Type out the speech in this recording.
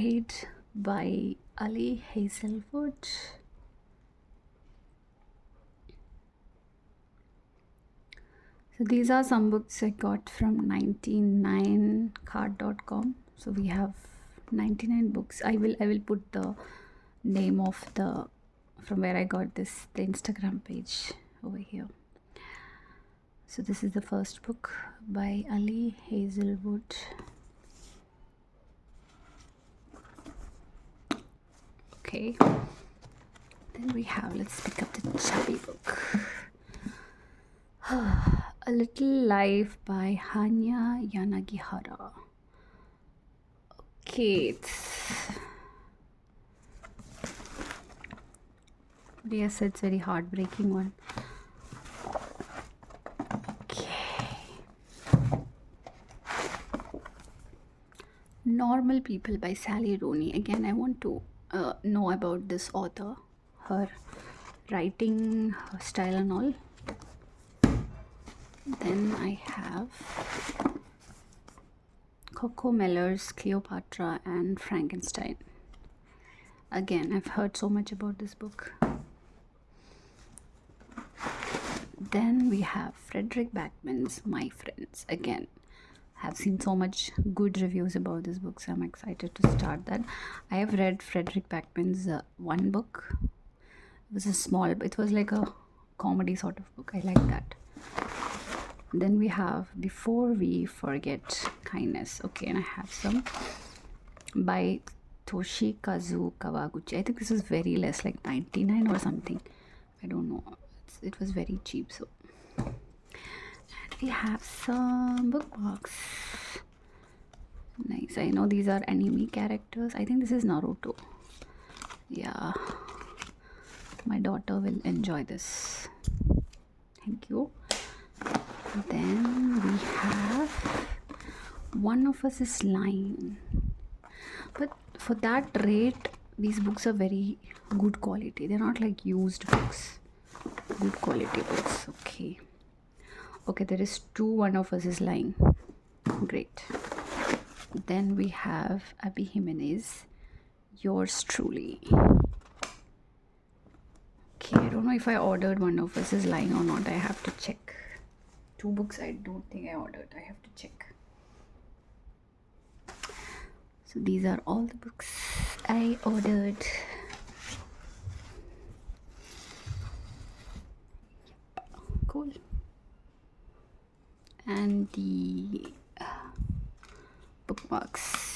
Bride by Ali Hazelwood. So these are some books I got from 99card.com. So we have 99 books. I will put the name of the from where I got this, the Instagram page over here. So this is the first book by Ali Hazelwood. Okay. Then we have, let's pick up the chubby book. A Little Life by Hanya Yanagihara. Okay, yes, it's very heartbreaking one. Okay. Normal People by Sally Rooney. Again, I want to know about this author, her writing, her style and all. Then I have Coco Miller's Cleopatra and Frankenstein. Again, I've heard so much about this book. Then we have Frederick Backman's My Friends. Again, have seen so much good reviews about this book, so I'm excited to start that. I have read Frederick Backman's one book. It was like a comedy sort of book. I like that. Then we have Before We Forget Kindness. Okay, and I have some by Toshikazu Kawaguchi. I think this is very less, like 99 or something. I don't know. It was very cheap. So, and we have some bookmarks. Nice. I know these are anime characters. I think this is Naruto. Yeah, my daughter will enjoy this. Thank you. Then we have One of Us is Lying. But for that rate, these books are very good quality. They're not like used books. Good quality books. Okay. Okay, there is two One of Us is Lying. Great. Then we have Abby Jimenez, Yours Truly. Okay, I don't know if I ordered One of Us is Lying or not. I have to check. Two books I don't think I ordered. I have to check. So these are all the books I ordered. Cool. And the bookmarks.